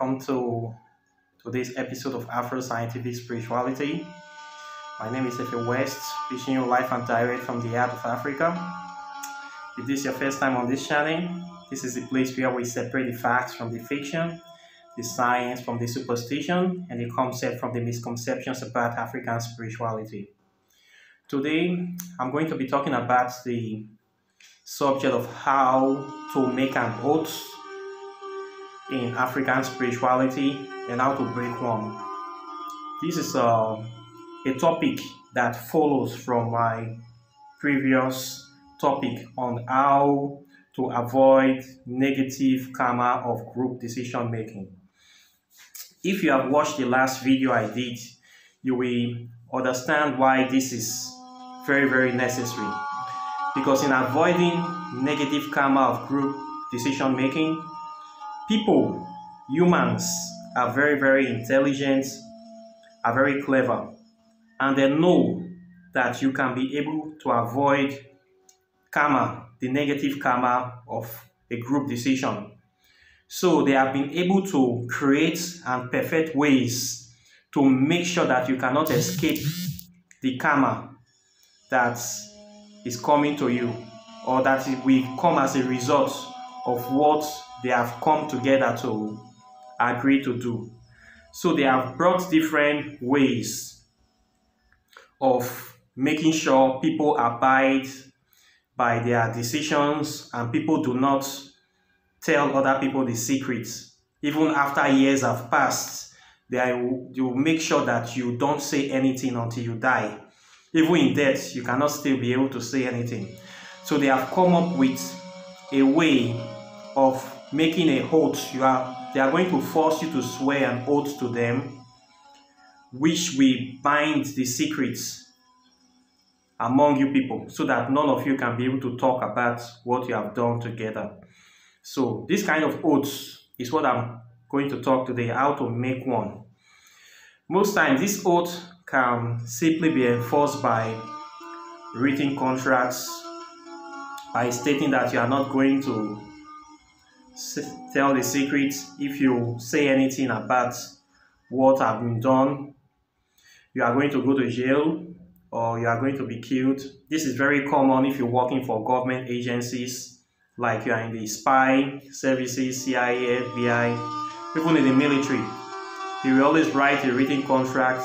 welcome to today's episode of Afro Scientific Spirituality. My name is Efe West, teaching you live and direct from the heart of Africa. If this is your first time on this channel, this is the place where we separate the facts from the fiction, the science from the superstition, and the concept from the misconceptions about African spirituality. Today, I'm going to be talking about the subject of how to make an oath in African spirituality and how to break one. This is a topic that follows from my previous topic on how to avoid negative karma of group decision making. If you have watched the last video I did, you will understand why this is very necessary. Because in avoiding negative karma of group decision making, people, humans, are very intelligent, are very clever, and they know that you can be able to avoid karma, the negative karma of a group decision. So they have been able to create and perfect ways to make sure that you cannot escape the karma that is coming to you, or that it will come as a result of what they have come together to agree to do. So they have brought different ways of making sure people abide by their decisions and people do not tell other people the secrets. Even after years have passed, they will make sure that you don't say anything until you die. Even in death, you cannot still be able to say anything. So they have come up with a way of making a oath. They are going to force you to swear an oath to them, which will bind the secrets among you people, so that none of you can be able to talk about what you have done together. So this kind of oath is what I'm going to talk today, how to make one. Most times this oath can simply be enforced by written contracts, by stating that you are not going to tell the secrets. If you say anything about what has been done, you are going to go to jail or you are going to be killed. This is very common if you're working for government agencies, like you are in the spy services, CIA, FBI, even in the military. You will always write a written contract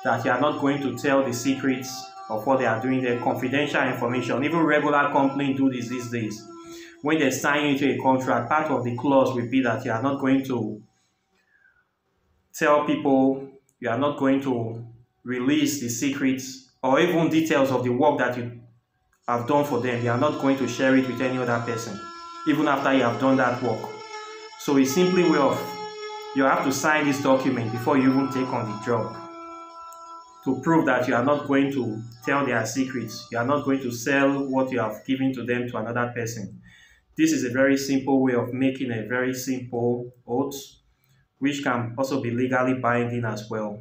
that you are not going to tell the secrets of what they are doing, their confidential information. Even regular companies do this these days. When they sign into a contract, part of the clause will be that you are not going to tell people, you are not going to release the secrets or even details of the work that you have done for them. You are not going to share it with any other person, even after you have done that work. So it's simply way of, you have to sign this document before you even take on the job, to prove that you are not going to tell their secrets. You are not going to sell what you have given to them to another person. This is a very simple way of making a very simple oath, which can also be legally binding as well.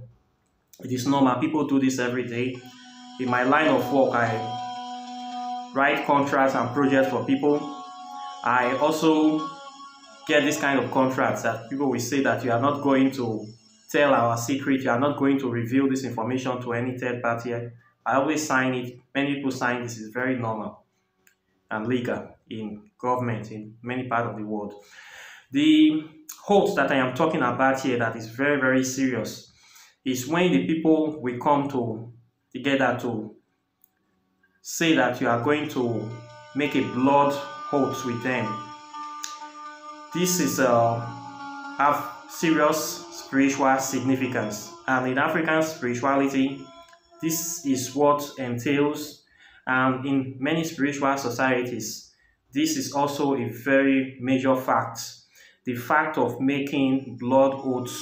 It is normal. People do this every day. In my line of work, I write contracts and projects for people. I also get this kind of contracts that people will say that you are not going to tell our secret, you are not going to reveal this information to any third party. I always sign it. Many people sign this. Is very normal and legal in government in many parts of the world. The oath that I am talking about here that is very serious is when the people will come together to say that you are going to make a blood oath with them. This is have serious spiritual significance, and in African spirituality, this is what entails. And in many spiritual societies, this is also a very major fact. The fact of making blood oaths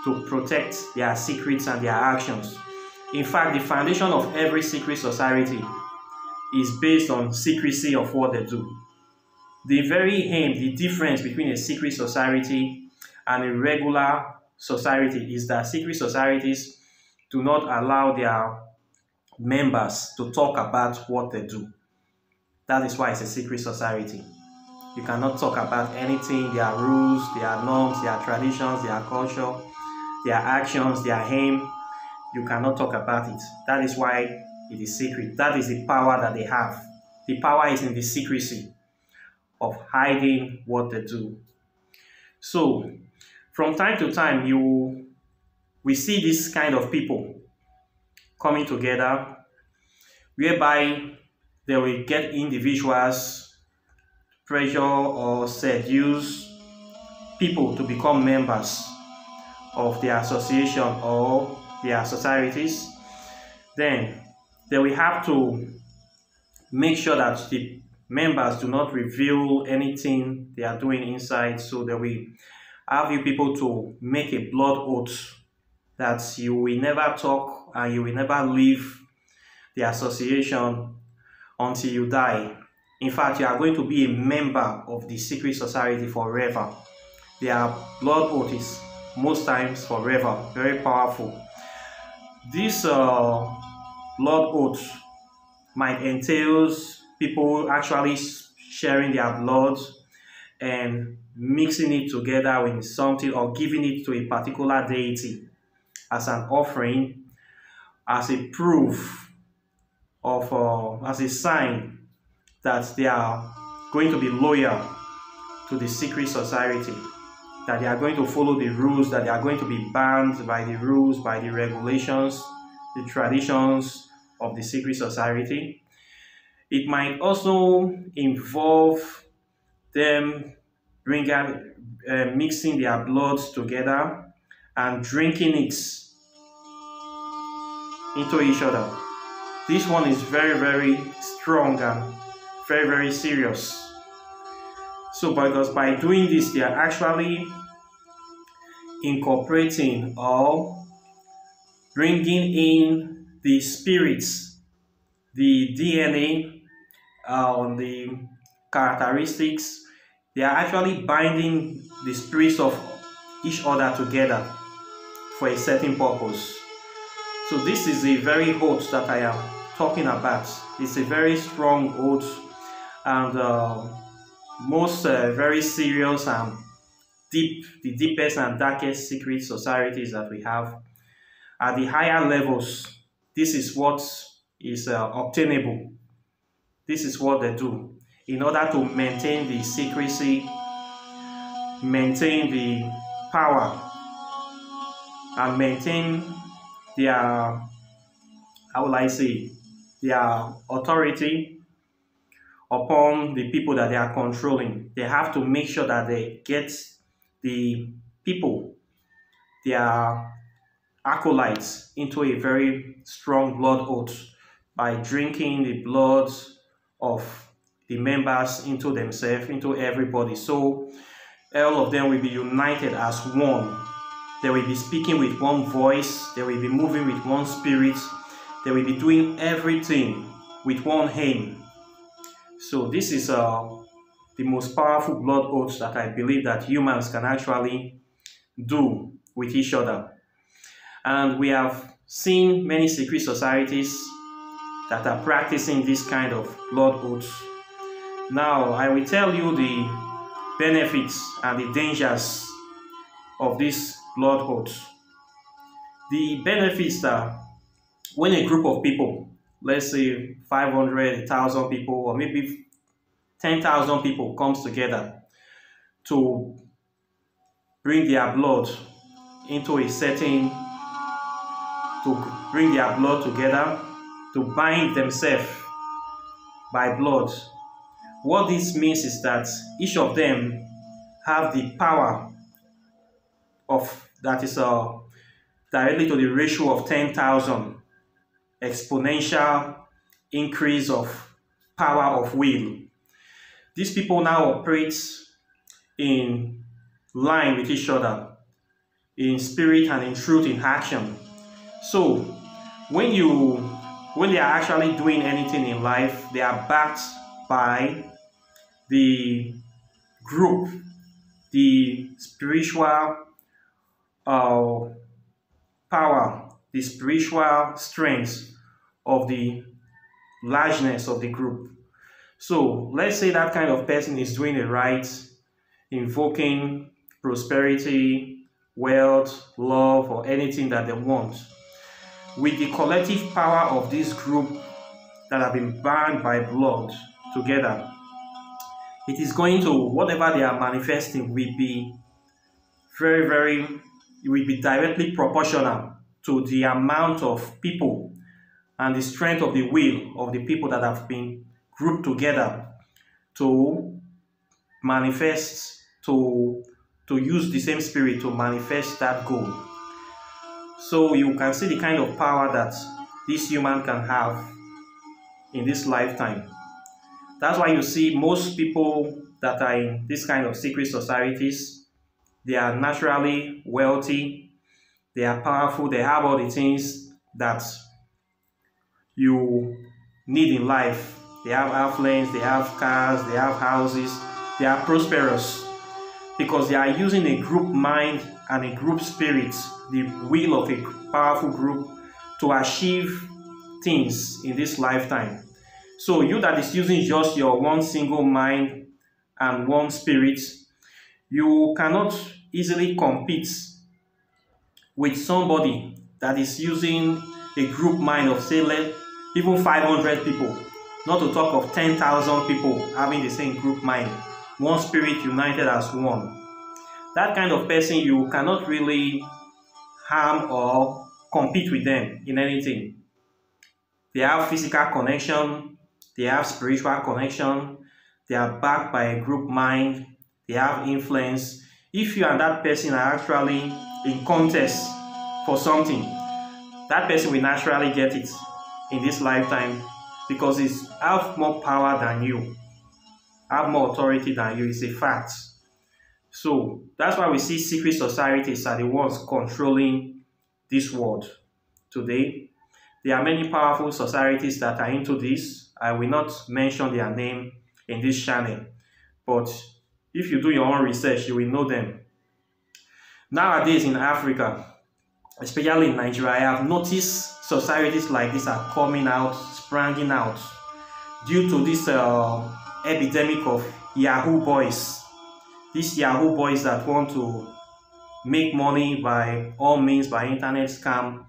to protect their secrets and their actions. In fact, the foundation of every secret society is based on secrecy of what they do. The very aim, the difference between a secret society and a regular society is that secret societies do not allow their members to talk about what they do. That is why it's a secret society. You cannot talk about anything, their rules, their norms, their traditions, their culture, their actions, their aim. You cannot talk about it. That is why it is secret. That is the power that they have. The power is in the secrecy of hiding what they do. So, from time to time, we see this kind of people coming together, whereby they will get individuals, pressure or seduce people to become members of their association or their societies. Then they will have to make sure that the members do not reveal anything they are doing inside. So they will have you people to make a blood oath that you will never talk and you will never leave the association until you die. In fact, you are going to be a member of the secret society forever. Their blood oath is most times forever, very powerful. This blood oath might entail people actually sharing their blood and mixing it together with something or giving it to a particular deity as an offering, as a proof of, as a sign that they are going to be loyal to the secret society, that they are going to follow the rules, that they are going to be bound by the rules, by the regulations, the traditions of the secret society. It might also involve them mixing their blood together and drinking it into each other. This one is very, very strong and very, very serious. So because by doing this, they are actually incorporating or bringing in the spirits, the DNA, the characteristics. They are actually binding the spirits of each other together for a certain purpose. So this is a very oath that I am talking about. It's a very strong oath, and most very serious and deep, the deepest and darkest secret societies that we have. At the higher levels, this is what is obtainable. This is what they do in order to maintain the secrecy, maintain the power, and maintain their, how will I say, their authority upon the people that they are controlling. They have to make sure that they get the people, their acolytes, into a very strong blood oath by drinking the blood of the members into themselves, into everybody. So all of them will be united as one. They will be speaking with one voice. They will be moving with one spirit. They will be doing everything with one aim. So this is the most powerful blood oath that I believe that humans can actually do with each other. And we have seen many secret societies that are practicing this kind of blood oath. Now, I will tell you the benefits and the dangers of this blood oath. The benefits are when a group of people, let's say 500, 1,000 people, or maybe 10,000 people comes together to bring their blood into a setting, to bring their blood together, to bind themselves by blood. What this means is that each of them have the power of, that is directly to the ratio of 10,000, exponential increase of power of will. These people now operate in line with each other, in spirit and in truth, in action. So when they are actually doing anything in life, they are backed by the group, the spiritual power, the spiritual strength of the largeness of the group. So let's say that kind of person is doing it right, invoking prosperity, wealth, love, or anything that they want. With the collective power of this group that have been bound by blood together, it is going to, whatever they are manifesting will be it will be directly proportional to the amount of people and the strength of the will of the people that have been grouped together to manifest, to use the same spirit to manifest that goal. So you can see the kind of power that this human can have in this lifetime. That's why you see most people that are in this kind of secret societies, they are naturally wealthy, they are powerful, they have all the things that you need in life. They have affluence, they have cars, they have houses, they are prosperous because they are using a group mind and a group spirit, the will of a powerful group, to achieve things in this lifetime. So you that is using just your one single mind and one spirit, you cannot easily compete with somebody that is using a group mind of, say, even 500 people, not to talk of 10,000 people having the same group mind, one spirit united as one. That kind of person, you cannot really harm or compete with them in anything. They have physical connection, they have spiritual connection, they are backed by a group mind, they have influence. If you and that person are actually in contest for something, that person will naturally get it in this lifetime because it's have more power than you, have more authority than you. It's a fact. So that's why we see secret societies are the ones controlling this world today. There are many powerful societies that are into this. I will not mention their name in this channel, but if you do your own research, you will know them. Nowadays in Africa, especially in Nigeria, I have noticed societies like this are coming out, springing out, due to this epidemic of Yahoo boys. These Yahoo boys that want to make money by all means, by internet scam.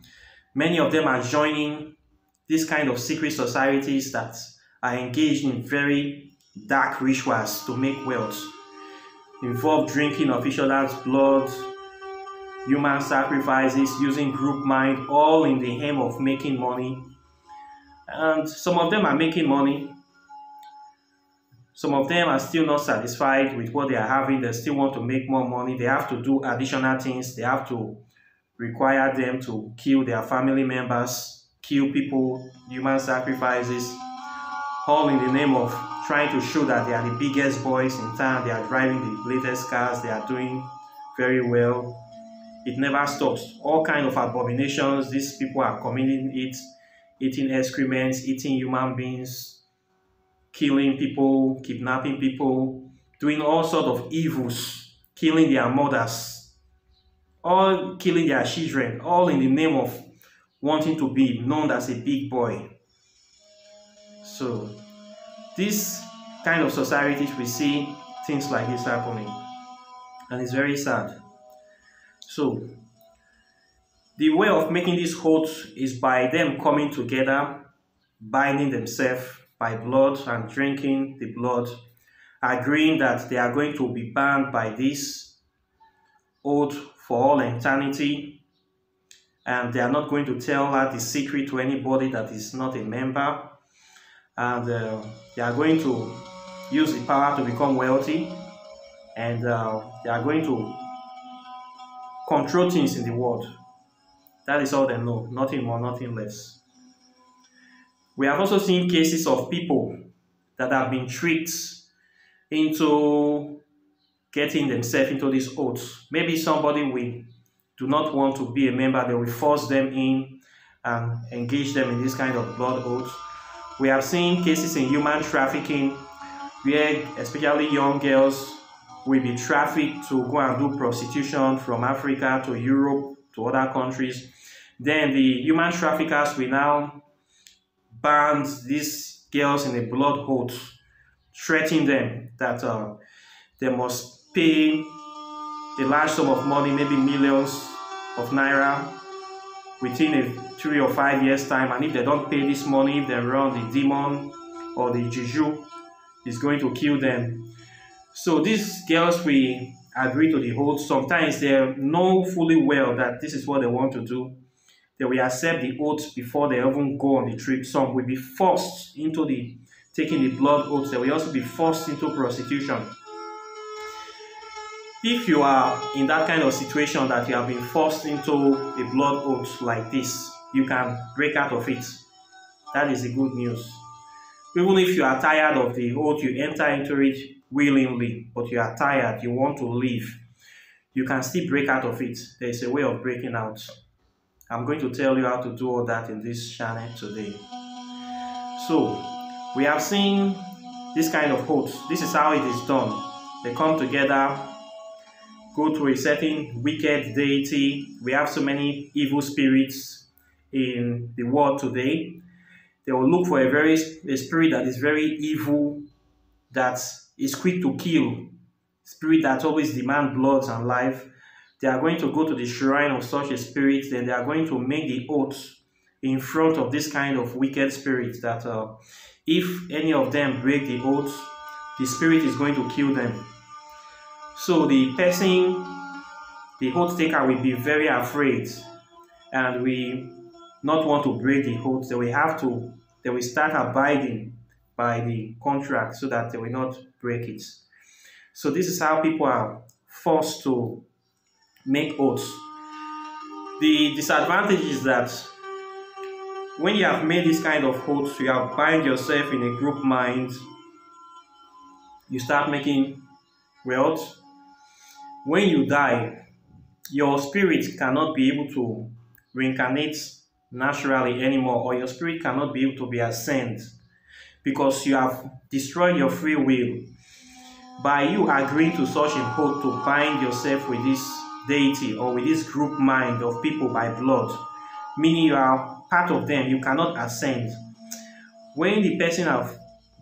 Many of them are joining this kind of secret societies that are engaged in very dark rituals to make wealth, involve drinking of each other's blood, human sacrifices, using group mind, all in the aim of making money. And some of them are making money. Some of them are still not satisfied with what they are having. They still want to make more money. They have to do additional things. They have to require them to kill their family members, kill people, human sacrifices, all in the name of trying to show that they are the biggest boys in town. They are driving the latest cars. They are doing very well. It never stops. All kinds of abominations these people are committing it, eating excrements, eating human beings, killing people, kidnapping people, doing all sorts of evils, killing their mothers, all killing their children, all in the name of wanting to be known as a big boy. So this kind of societies, we see things like this happening, and it's very sad. So the way of making this oath is by them coming together, binding themselves by blood and drinking the blood, agreeing that they are going to be bound by this oath for all eternity, and they are not going to tell her the secret to anybody that is not a member, and they are going to use the power to become wealthy, and they are going to control things in the world. That is all they know, nothing more, nothing less. We have also seen cases of people that have been tricked into getting themselves into these oaths. Maybe somebody will do not want to be a member, they will force them in and engage them in this kind of blood oath. We have seen cases in human trafficking where especially young girls will be trafficked to go and do prostitution from Africa to Europe to other countries. Then the human traffickers will now ban these girls in a blood oath threaten them that they must pay a large sum of money, maybe millions of naira, within a 3 or 5 years time. And if they don't pay this money, if they run, the demon or the juju is going to kill them. So these girls will agree to the oath. Sometimes they know fully well that this is what they want to do. They will accept the oath before they even go on the trip. Some will be forced into taking the blood oath. They will also be forced into prostitution. If you are in that kind of situation that you have been forced into a blood oath like this, you can break out of it. That is the good news. Even if you are tired of the oath, you enter into it willingly, but you are tired, you want to leave, you can still break out of it. There is a way of breaking out. I'm going to tell you how to do all that in this channel today. So, we have seen this kind of oath. This is how it is done. They come together, go to a certain wicked deity. We have so many evil spirits in the world today. They will look for a spirit that is very evil, that is quick to kill, spirit that always demands blood and life. They are going to go to the shrine of such a spirit, then they are going to make the oath in front of this kind of wicked spirit that if any of them break the oath, the spirit is going to kill them. So the person, the oath taker, will be very afraid and we not want to break the oath. They will start abiding by the contract so that they will not break it. So this is how people are forced to make oaths. The disadvantage is that when you have made this kind of oaths, you have bind yourself in a group mind, you start making wealth. When you die, your spirit cannot be able to reincarnate naturally anymore, or your spirit cannot be able to be ascended because you have destroyed your free will by you agreeing to such a oath to bind yourself with this deity or with this group mind of people by blood, meaning you are part of them. You cannot ascend. When the person has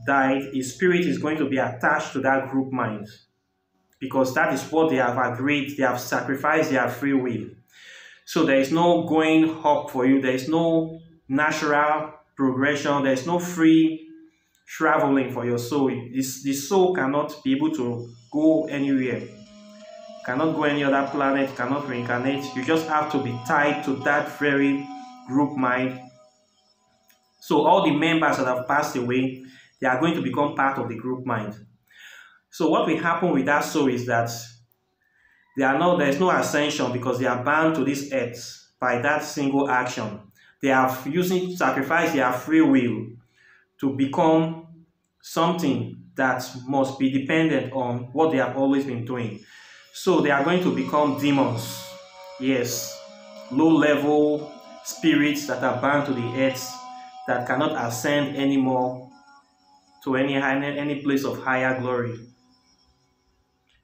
died, his spirit is going to be attached to that group mind because that is what they have agreed. They have sacrificed their free will. So there is no going up for you. There is no natural progression. There is no free traveling for your soul. The soul cannot be able to go anywhere. Cannot go any other planet. Cannot reincarnate. You just have to be tied to that very group mind. So all the members that have passed away, they are going to become part of the group mind. So what will happen with that soul is that there is no ascension because they are bound to this earth by that single action. They have sacrificed their free will to become something that must be dependent on what they have always been doing. So they are going to become demons. Yes, low-level spirits that are bound to the earth that cannot ascend anymore to any place of higher glory.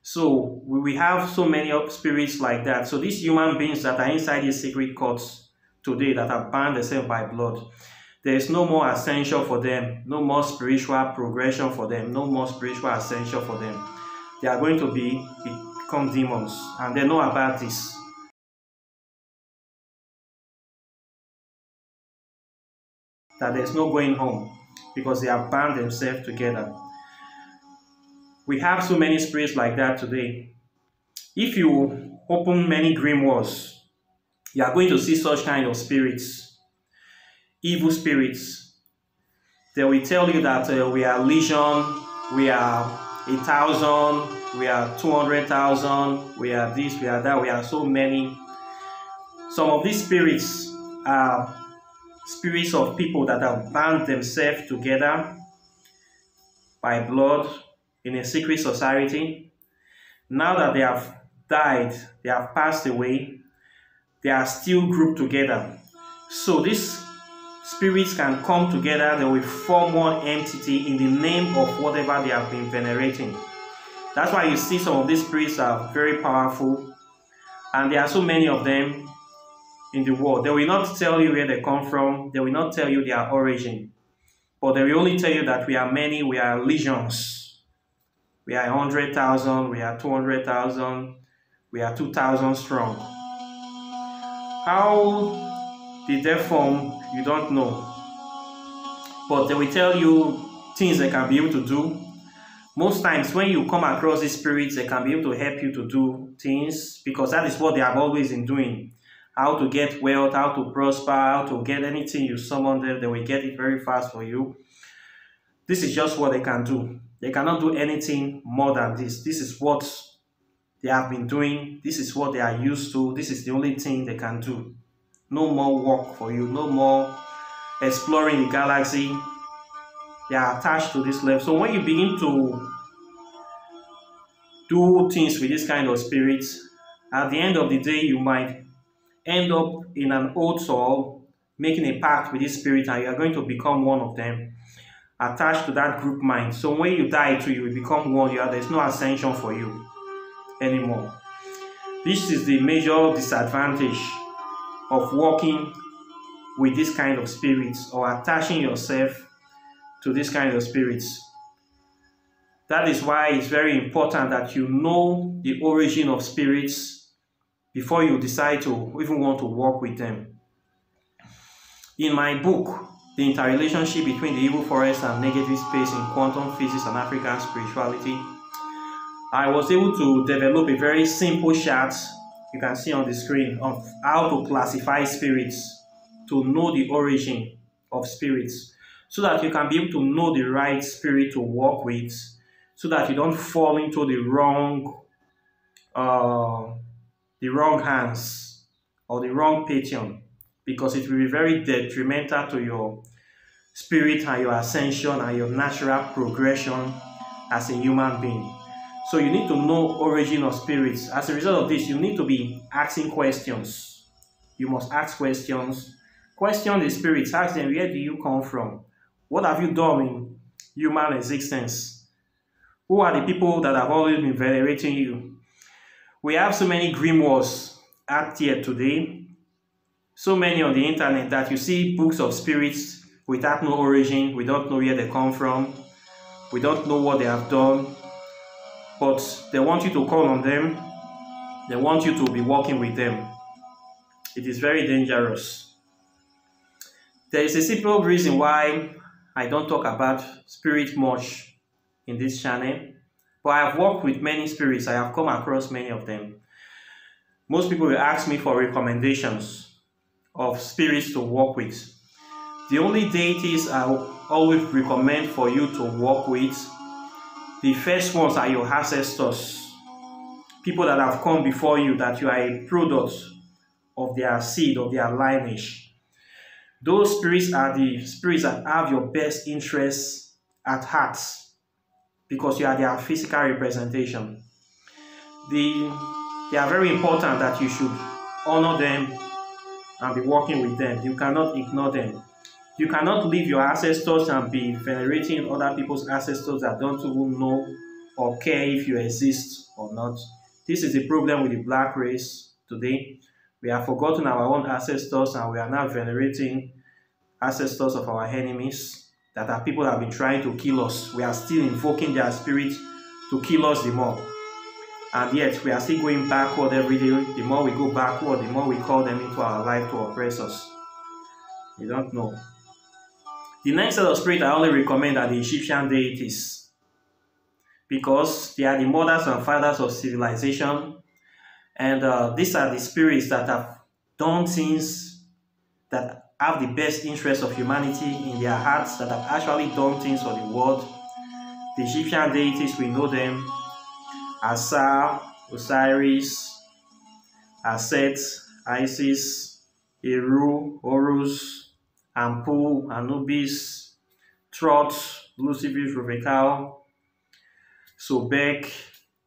So we have so many spirits like that. So these human beings that are inside these secret courts today that are bound themselves by blood, there is no more ascension for them, no more spiritual progression for them, no more spiritual ascension for them. They are going to become demons, and they know about this. That there is no going home because they have bound themselves together. We have so many spirits like that today. If you open many grimoires, you are going to see such kind of spirits, evil spirits. They will tell you that we are legion, we are 1,000, we are 200,000, we are this, we are that, we are so many. Some of these spirits are spirits of people that have bound themselves together by blood in a secret society. Now that they have died, they have passed away, they are still grouped together. So these spirits can come together, they will form one entity in the name of whatever they have been venerating. That's why you see some of these spirits are very powerful, and there are so many of them in the world. They will not tell you where they come from, they will not tell you their origin. But they will only tell you that we are many, we are legions. We are 100,000, we are 200,000, we are 2,000 strong. How did they form? You don't know. But they will tell you things they can be able to do. Most times when you come across these spirits, they can be able to help you to do things because that is what they have always been doing. How to get wealth, how to prosper, how to get anything you summon them, they will get it very fast for you. This is just what they can do. They cannot do anything more than this. This is what they have been doing. This is what they are used to. This is the only thing they can do. No more work for you. No more exploring the galaxy. They are attached to this level. So when you begin to do things with this kind of spirits, at the end of the day, you might end up in an oath or making a pact with this spirit, and you are going to become one of them, attached to that group mind. So when you die too, you will become one. There's no ascension for you anymore. This is the major disadvantage of working with this kind of spirits or attaching yourself to this kind of spirits. That is why it's very important that you know the origin of spirits before you decide to even want to work with them. In my book, The Interrelationship Between the Evil Forest and Negative Space in Quantum Physics and African Spirituality, I was able to develop a very simple chart you can see on the screen of how to classify spirits, to know the origin of spirits, so that you can be able to know the right spirit to work with, so that you don't fall into the wrong hands or the wrong patron, because it will be very detrimental to your spirit and your ascension and your natural progression as a human being. So you need to know origin of spirits. As a result of this, you need to be asking questions. You must ask questions. Question the spirits. Ask them, where do you come from? What have you done in human existence? Who are the people that have always been venerating you? We have so many grimoires out here today. So many on the internet that you see books of spirits without no origin. We don't know where they come from. We don't know what they have done. But they want you to call on them. They want you to be working with them. It is very dangerous. There is a simple reason why I don't talk about spirit much in this channel. But I have worked with many spirits. I have come across many of them. Most people will ask me for recommendations of spirits to work with. The only deities I always recommend for you to work with, the first ones are your ancestors. People that have come before you, that you are a product of their seed, of their lineage. Those spirits are the spirits that have your best interests at heart, because you are their physical representation. They are very important that you should honor them and be working with them. You cannot ignore them. You cannot leave your ancestors and be venerating other people's ancestors that don't even know or care if you exist or not. This is the problem with the black race today. We have forgotten our own ancestors and we are now venerating ancestors of our enemies, that are people that have been trying to kill us. We are still invoking their spirit to kill us the more. And yet we are still going backward every day. The more we go backward, the more we call them into our life to oppress us. You don't know. The next set of spirits I only recommend are the Egyptian deities, because they are the mothers and fathers of civilization. And these are the spirits that have done things that have the best interest of humanity in their hearts, that have actually done things for the world. The Egyptian deities, we know them: Asa, Osiris, Aset, Isis, Eru, Horus, Ampu, Anubis, Trot, Lucifer, Rebekah, Sobek,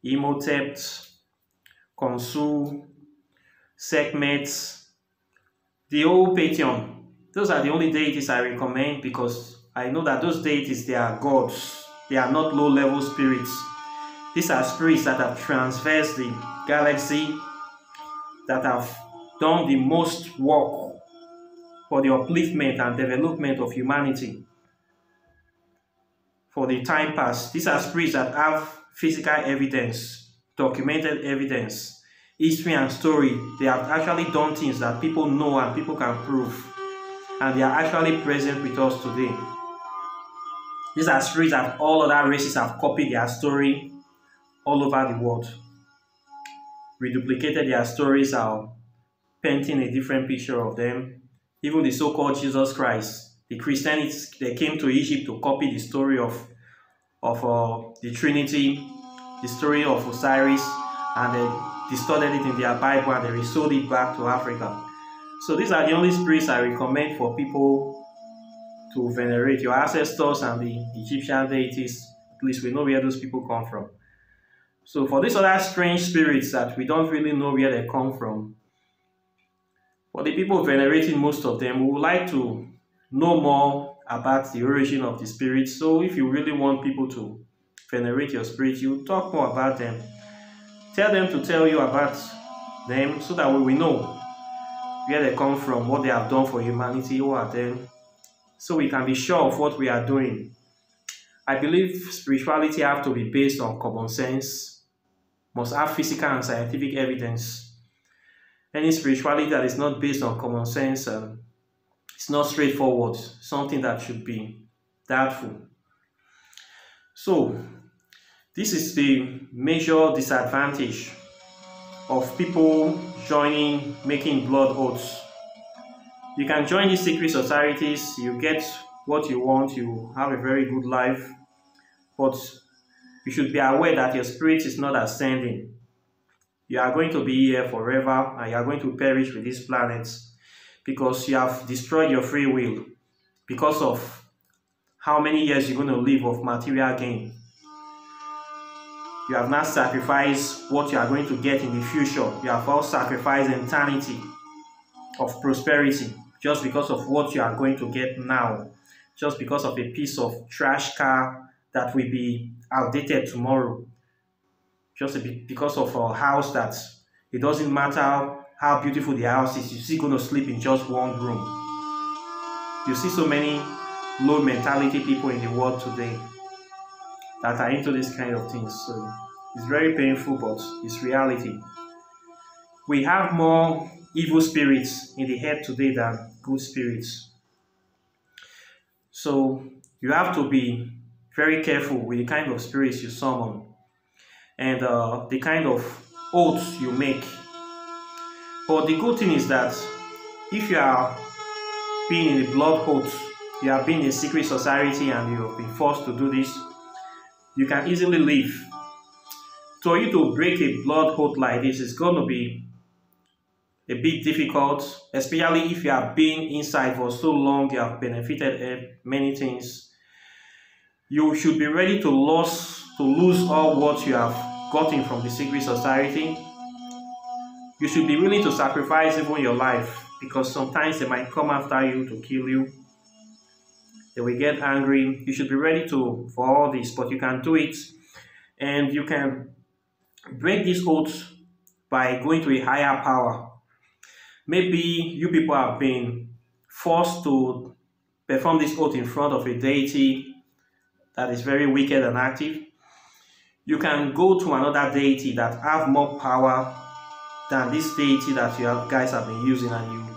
Imhotep, Khonsu, Sekhmet, the old pantheon. Those are the only deities I recommend, because I know that those deities, they are gods. They are not low-level spirits. These are spirits that have traversed the galaxy, that have done the most work for the upliftment and development of humanity. for the time past. These are spirits that have physical evidence, documented evidence, history and story. They have actually done things that people know and people can prove. And they are actually present with us today. These are spirits that all other races have copied their story all over the world. Reduplicated their stories, are painting a different picture of them. Even the so-called Jesus Christ, the Christians, they came to Egypt to copy the story of the Trinity, the story of Osiris, and they distorted it in their Bible and they resold it back to Africa. So these are the only spirits I recommend for people to venerate. Your ancestors and the Egyptian deities, at least we know where those people come from. So for these other strange spirits that we don't really know where they come from, for the people venerating most of them, we would like to know more about the origin of the spirits. So if you really want people to venerate your spirit, you talk more about them. Tell them to tell you about them so that we know where they come from, what they have done for humanity, who are them, so we can be sure of what we are doing. I believe spirituality has to be based on common sense, must have physical and scientific evidence. Any spirituality that is not based on common sense, it's not straightforward, something that should be doubtful. So, this is the major disadvantage of people making blood oaths. You can join these secret societies, you get what you want, you have a very good life, but you should be aware that your spirit is not ascending. You are going to be here forever and you are going to perish with these planets because you have destroyed your free will because of how many years you're going to live of material gain. You have not sacrificed what you are going to get in the future. You have all sacrificed eternity of prosperity just because of what you are going to get now, just because of a piece of trash car that will be outdated tomorrow, just because of a house that it doesn't matter how beautiful the house is, you're still going to sleep in just one room. You see so many low mentality people in the world today that are into this kind of things. So it's very painful, but it's reality. We have more evil spirits in the head today than good spirits. So you have to be very careful with the kind of spirits you summon and the kind of oaths you make. But the good thing is that if you are being in a blood oath, you have been in a secret society and you have been forced to do this, you can easily leave. For you to break a blood oath like this is going to be a bit difficult, especially if you have been inside for so long, you have benefited many things. You should be ready to lose all what you have gotten from the secret society. You should be willing to sacrifice even your life because sometimes they might come after you to kill you. They will get angry. You should be ready for all this, but you can do it. And you can break this oath by going to a higher power. Maybe you people have been forced to perform this oath in front of a deity that is very wicked and active. You can go to another deity that have more power than this deity that you guys have been using, and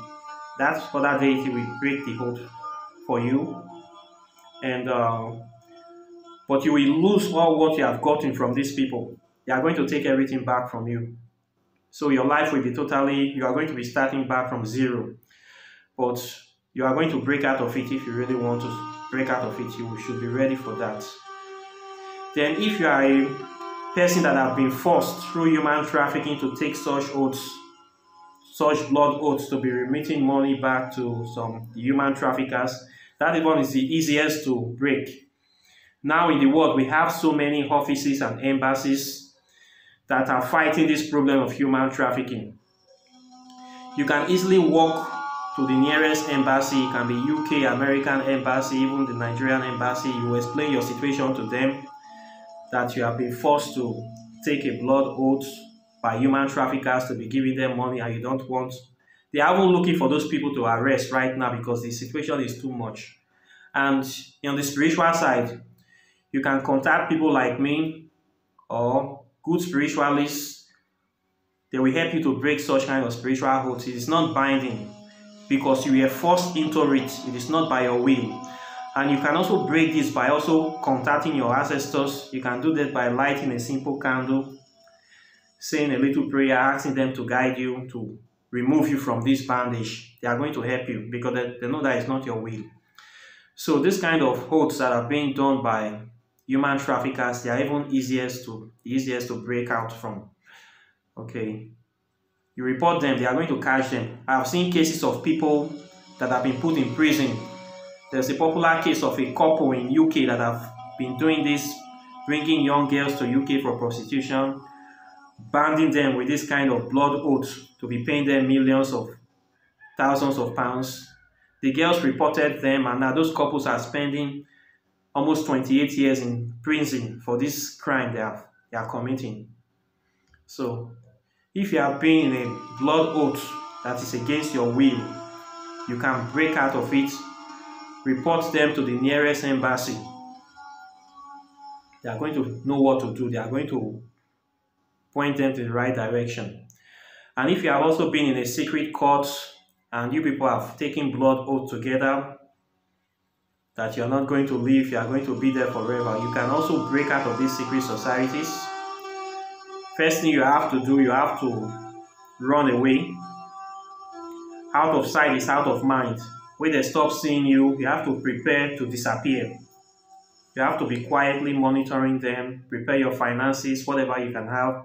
that other deity will break the oath for you. And but you will lose all what you have gotten from these people. They are going to take everything back from you. So your life will be you are going to be starting back from zero. But you are going to break out of it if you really want to break out of it. You should be ready for that. Then if you are a person that have been forced through human trafficking to take such oaths, such blood oaths to be remitting money back to some human traffickers, that one is the easiest to break. Now in the world, we have so many offices and embassies that are fighting this problem of human trafficking. You can easily walk to the nearest embassy. It can be UK, American embassy, even the Nigerian embassy. You explain your situation to them, that you have been forced to take a blood oath by human traffickers to be giving them money and you don't want. They are even looking for those people to arrest right now because the situation is too much. And on the spiritual side, You can contact people like me or good spiritualists. They will help you to break such kind of spiritual oaths. It is not binding because you were forced into it. It is not by your will. And you can also break this by also contacting your ancestors. You can do that by lighting a simple candle, saying a little prayer, asking them to guide you, to remove you from this bandage. They are going to help you because they know that it's not your will. So this kind of oaths that are being done by human traffickers, they are even easiest to break out from. Okay. You report them, they are going to catch them. I have seen cases of people that have been put in prison. There's a popular case of a couple in UK that have been doing this, bringing young girls to UK for prostitution, banding them with this kind of blood oath to be paying them millions of thousands of pounds. The girls reported them, and now those couples are spending almost 28 years in prison for this crime they are committing. So, if you have been in a blood oath that is against your will, you can break out of it, report them to the nearest embassy. They are going to know what to do. They are going to point them to the right direction. And if you have also been in a secret court and you people have taken blood oath together that you're not going to leave, you are going to be there forever, you can also break out of these secret societies. First thing you have to do, you have to run away. Out of sight is out of mind. When they stop seeing you, you have to prepare to disappear. You have to be quietly monitoring them, prepare your finances, whatever you can have.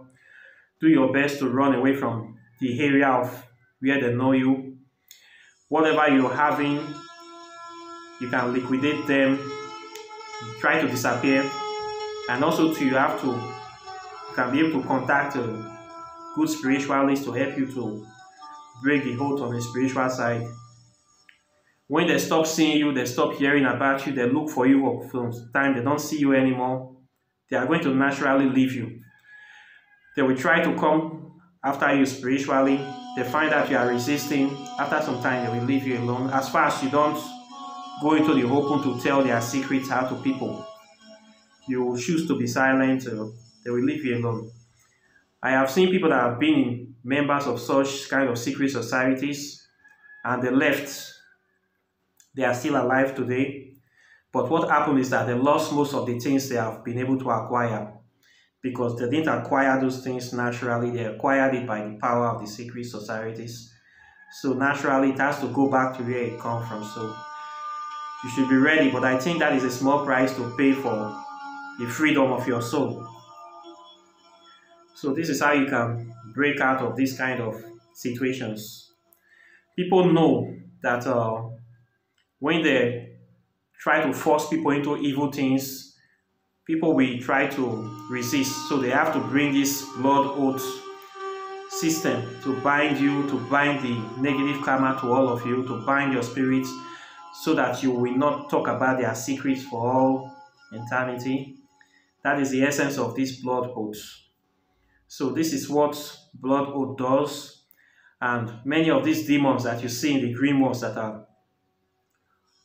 Do your best to run away from the area of where they know you. Whatever you're having, you can liquidate them, try to disappear. And also too, you can be able to contact a good spiritualist to help you to break the hold on the spiritual side. When they stop seeing you, they stop hearing about you, they look for you from time, they don't see you anymore, they are going to naturally leave you. They will try to come after you spiritually. They find out you are resisting. After some time, they will leave you alone. As far as you don't go into the open to tell their secrets out to people, you choose to be silent, they will leave you alone. I have seen people that have been members of such kind of secret societies and they left. They are still alive today. But what happened is that they lost most of the things they have been able to acquire because they didn't acquire those things naturally. They acquired it by the power of the secret societies. So naturally, it has to go back to where it comes from. So you should be ready. But I think that is a small price to pay for the freedom of your soul. So this is how you can break out of this kind of situations. People know that when they try to force people into evil things, people will try to resist. So they have to bring this blood oath system to bind you, to bind the negative karma to all of you, to bind your spirits so that you will not talk about their secrets for all eternity. That is the essence of this blood oath. So this is what blood oath does. And many of these demons that you see in the dream worlds that are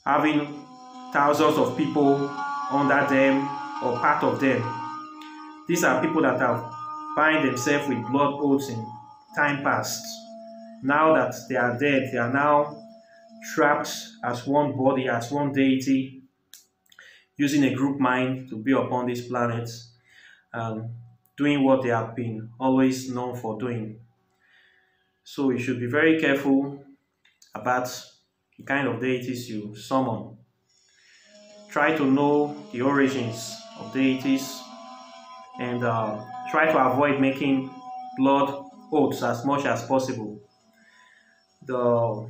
having thousands of people under them or part of them, these are people that have bind themselves with blood oaths in time past. Now that they are dead, they are now trapped as one body, as one deity, using a group mind to be upon this planet, doing what they have been always known for doing. So you should be very careful about the kind of deities you summon. Try to know the origins of deities and try to avoid making blood oaths as much as possible. The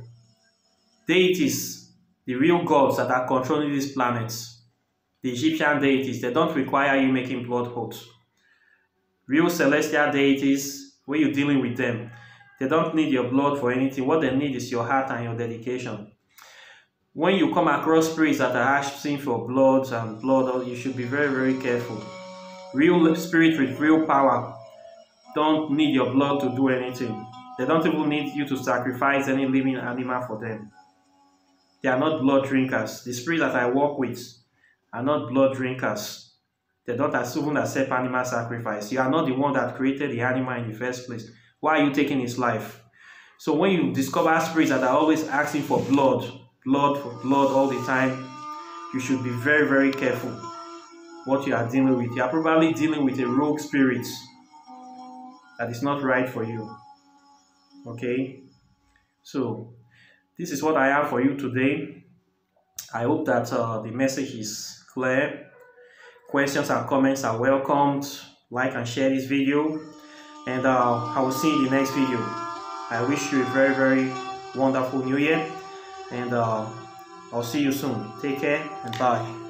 deities, the real gods that are controlling these planets, the Egyptian deities, they don't require you making blood oaths. Real celestial deities, when you're dealing with them, they don't need your blood for anything. What they need is your heart and your dedication. When you come across spirits that are asking for blood and blood, you should be very, very careful. Real spirit with real power don't need your blood to do anything. They don't even need you to sacrifice any living animal for them. They are not blood drinkers. The spirits that I work with are not blood drinkers. They don't even accept animal sacrifice. You are not the one that created the animal in the first place. Why are you taking its life? So when you discover spirits that are always asking for blood, for blood all the time, you should be very, very careful what you are dealing with. You are probably dealing with a rogue spirit that is not right for you. Okay? So this is what I have for you today. I hope that the message is clear. Questions and comments are welcomed. Like and share this video. And I will see you in the next video. I wish you a very, very wonderful new year. And I'll see you soon. Take care and bye.